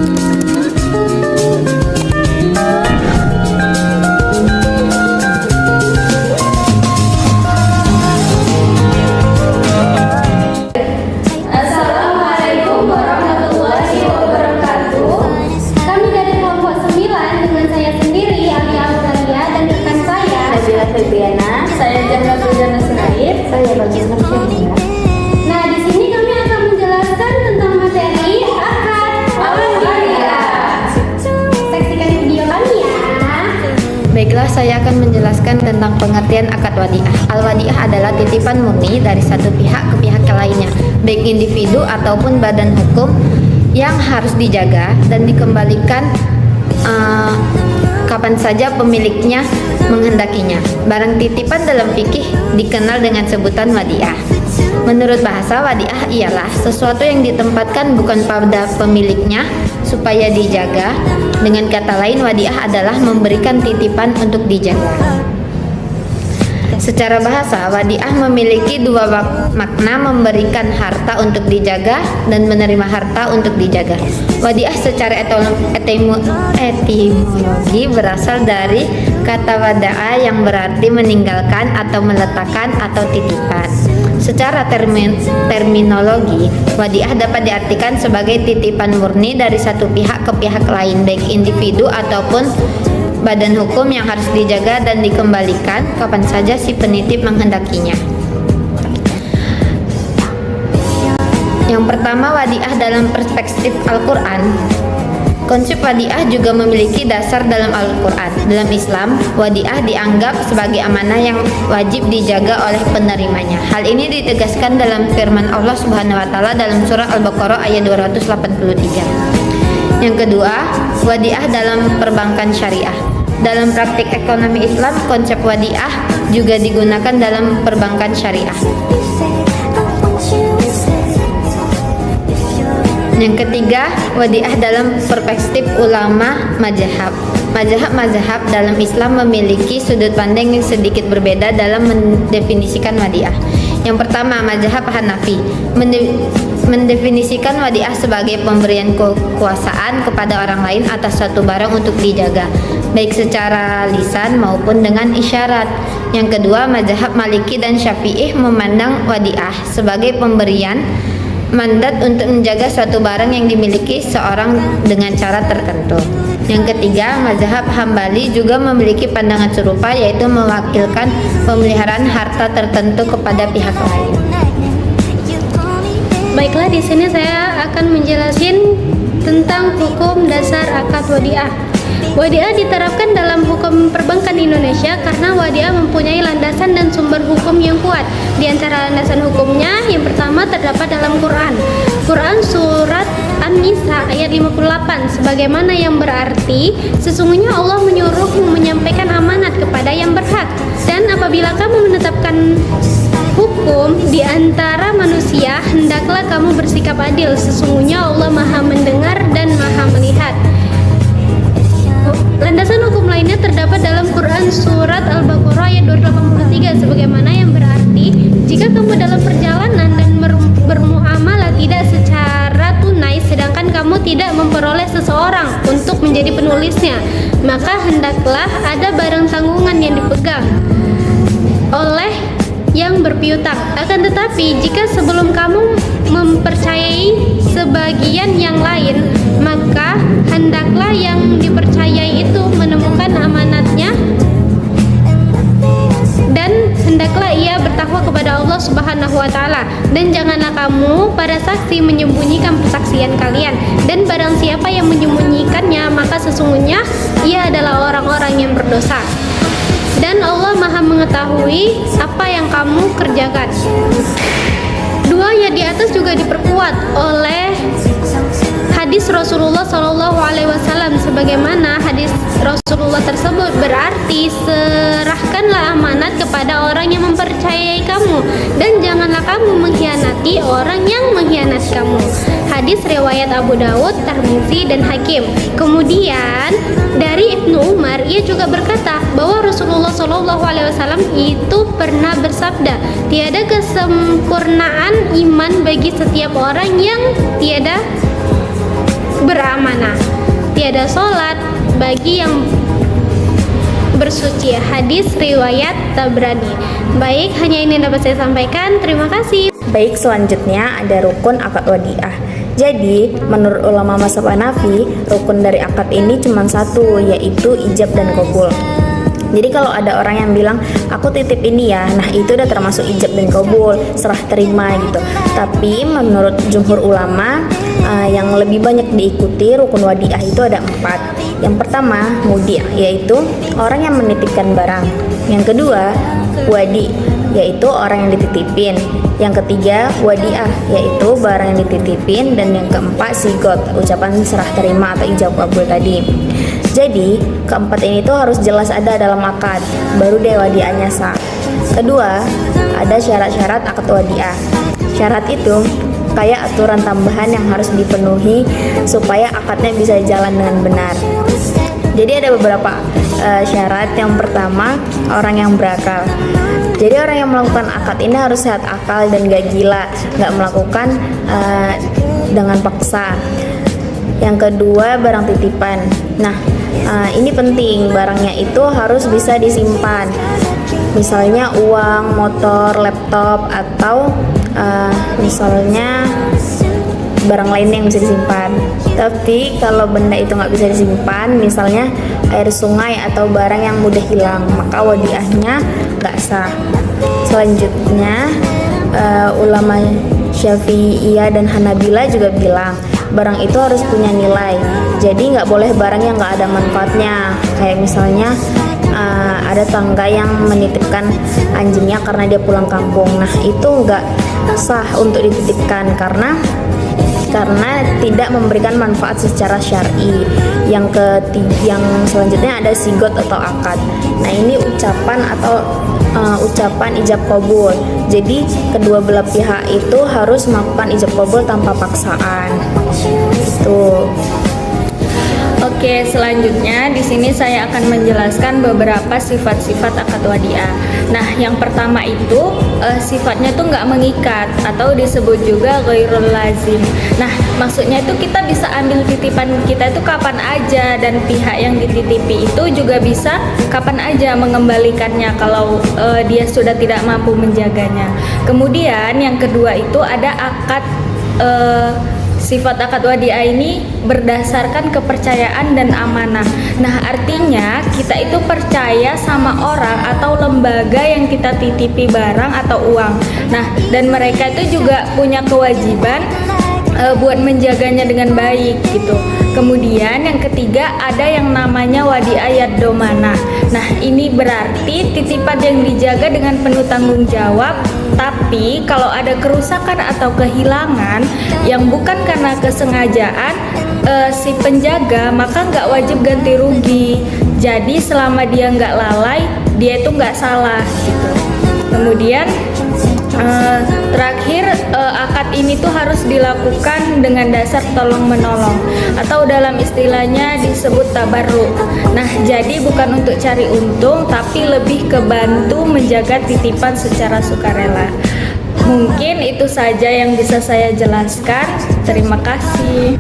Assalamualaikum warahmatullahi wabarakatuh. Kami dari kelompok 9 dengan saya sendiri Alia Auralia dan rekan saya Nabila Febriana, saya Jamila Bujana Sunair. saya Bagus Nursyahina. Nah, di sini kami akan menjelaskan tentang materi akad wadiah. Saksikan video kami ya. Baiklah, saya akan menjelaskan tentang pengertian akad wadiah. Al-wadiah adalah titipan murni dari satu pihak ke pihak lainnya, baik individu ataupun badan hukum yang harus dijaga dan dikembalikan kapan saja pemiliknya menghendakinya. Barang titipan dalam fikih dikenal dengan sebutan wadiah. Menurut bahasa, wadiah ialah sesuatu yang ditempatkan bukan pada pemiliknya supaya dijaga. Dengan kata lain, wadiah adalah memberikan titipan untuk dijaga. Secara bahasa, wadiah memiliki dua makna: memberikan harta untuk dijaga dan menerima harta untuk dijaga. Wadiah secara etimologi berasal dari kata wada'a yang berarti meninggalkan atau meletakkan atau titipan. Secara terminologi, wadiah dapat diartikan sebagai titipan murni dari satu pihak ke pihak lain, baik individu ataupun badan hukum yang harus dijaga dan dikembalikan kapan saja si penitip menghendakinya. Yang pertama, wadiah dalam perspektif Al-Quran. Konsep wadiah juga memiliki dasar dalam Al-Quran. Dalam Islam, wadiah dianggap sebagai amanah yang wajib dijaga oleh penerimanya. Hal ini ditegaskan dalam firman Allah Subhanahu wa taala dalam surah Al-Baqarah ayat 283. Yang kedua, wadiah dalam perbankan syariah. Dalam praktik ekonomi Islam, konsep wadiah juga digunakan dalam perbankan syariah. Yang ketiga, wadiah dalam perspektif ulama mazhab. Mazhab dalam Islam memiliki sudut pandang yang sedikit berbeda dalam mendefinisikan wadiah. Yang pertama, mazhab Hanafi mendefinisikan wadiah sebagai pemberian kekuasaan kepada orang lain atas suatu barang untuk dijaga, baik secara lisan maupun dengan isyarat. Yang kedua, mazhab Maliki dan Syafi'ih memandang wadiah sebagai pemberian mandat untuk menjaga suatu barang yang dimiliki seorang dengan cara tertentu. Yang ketiga, mazhab Hambali juga memiliki pandangan serupa, yaitu mewakilkan pemeliharaan harta tertentu kepada pihak lain. Baiklah, di sini saya akan menjelaskan tentang hukum dasar akad wadiah. Wadiah diterapkan dalam hukum perbankan Indonesia karena wadiah mempunyai landasan dan sumber hukum yang kuat. Di antara landasan hukumnya, yang pertama terdapat dalam Quran surat An-Nisa ayat 58, sebagaimana yang berarti, sesungguhnya Allah menyuruhmu menyampaikan amanat kepada yang berhak, dan apabila kamu menetapkan hukum di antara manusia, hendaklah kamu bersikap adil, sesungguhnya Allah Maha mendengar dan Maha melihat. Landasan hukum lainnya terdapat dalam Quran surat Al-Baqarah ayat 283, sebagaimana yang berarti, jika kamu dalam perjalanan dan bermuamalah tidak secara tunai, sedangkan kamu tidak memperoleh seseorang untuk menjadi penulisnya, maka hendaklah ada barang tanggungan yang dipegang oleh yang berpiutang. Akan tetapi, jika sebelum kamu mempercayai sebagian yang lain, maka hendaklah yang dipercayai itu menemukan amanatnya, dan hendaklah ia bertakwa kepada Allah Subhanahu wa taala, dan janganlah kamu para saksi menyembunyikan persaksian kalian, dan barang siapa yang menyembunyikannya, maka sesungguhnya ia adalah orang-orang yang berdosa, dan Allah Maha mengetahui apa yang kamu kerjakan. Dua ayat di atas juga diperkuat oleh hadis Rasulullah SAW, sebagaimana hadis Rasulullah tersebut berarti, serahkanlah amanat kepada orang yang mempercayai kamu, dan janganlah kamu mengkhianati orang yang mengkhianati kamu. Hadis riwayat Abu Dawud, Tirmizi, dan Hakim. Kemudian dari Ibnu Umar, ia juga berkata bahwa Rasulullah SAW itu pernah bersabda, tiada kesempurnaan iman bagi setiap orang yang tiada beramanah. Tiada sholat bagi yang bersuci. Hadis riwayat Tabrani. Baik, hanya ini yang dapat saya sampaikan. Terima kasih. Baik, selanjutnya ada rukun akad wadiah. Jadi, menurut ulama mazhab Hanafi, rukun dari akad ini cuma satu, yaitu ijab dan qabul. Jadi kalau ada orang yang bilang aku titip ini ya, nah itu udah termasuk ijab dan qabul, serah terima gitu. Tapi menurut jumhur ulama yang lebih banyak diikuti rukun wadiah itu ada 4. Yang pertama mudi, yaitu orang yang menitipkan barang. Yang kedua wadi, yaitu orang yang dititipin. Yang ketiga wadiah, yaitu barang yang dititipin. Dan yang keempat sigot, ucapan serah terima atau ijab qabul tadi. Jadi keempat ini tuh harus jelas ada dalam akad, baru deh wadiahnya sah. Kedua, ada syarat-syarat akad wadiah. Syarat itu kayak aturan tambahan yang harus dipenuhi supaya akadnya bisa jalan dengan benar. Jadi ada beberapa syarat. Yang pertama, orang yang berakal. Jadi orang yang melakukan akad ini harus sehat akal dan gak gila, gak melakukan dengan paksa. Yang kedua, barang titipan. Nah, ini penting, barangnya itu harus bisa disimpan. Misalnya uang, motor, laptop, atau misalnya barang lainnya yang bisa disimpan. Tapi kalau benda itu nggak bisa disimpan, misalnya air sungai atau barang yang mudah hilang, maka wadiahnya nggak sah. Selanjutnya, ulama Syafi'iyah dan Hanabila juga bilang barang itu harus punya nilai. Jadi nggak boleh barang yang nggak ada manfaatnya. Kayak misalnya ada tangga yang menitipkan anjingnya karena dia pulang kampung. Nah itu nggak sah untuk dititipkan karena tidak memberikan manfaat secara syar'i. Yang selanjutnya ada sigot atau akad. Nah ini ucapan atau ucapan ijab qabul. Jadi kedua belah pihak itu harus melakukan ijab qabul tanpa paksaan. Itu. Oke, selanjutnya di sini saya akan menjelaskan beberapa sifat-sifat akad wadiah. Nah, yang pertama itu sifatnya tuh nggak mengikat atau disebut juga ghairul lazim. Nah, maksudnya itu kita bisa ambil titipan kita itu kapan aja dan pihak yang dititipi itu juga bisa kapan aja mengembalikannya kalau dia sudah tidak mampu menjaganya. Kemudian yang kedua itu ada akad sifat akad wadiah ini berdasarkan kepercayaan dan amanah. Nah, artinya kita itu percaya sama orang atau lembaga yang kita titipi barang atau uang. Nah, dan mereka itu juga punya kewajiban buat menjaganya dengan baik gitu. Kemudian yang ketiga ada yang namanya wadiah domanah. Nah, ini berarti titipan yang dijaga dengan penuh tanggung jawab. Tapi kalau ada kerusakan atau kehilangan yang bukan karena kesengajaan si penjaga, maka nggak wajib ganti rugi. Jadi selama dia nggak lalai, dia itu nggak salah gitu. Kemudian terakhir akad ini tuh harus dilakukan dengan dasar tolong menolong atau dalam istilahnya disebut tabarruk. Nah, jadi bukan untuk cari untung tapi lebih ke bantu menjaga titipan secara sukarela. Mungkin itu saja yang bisa saya jelaskan. Terima kasih.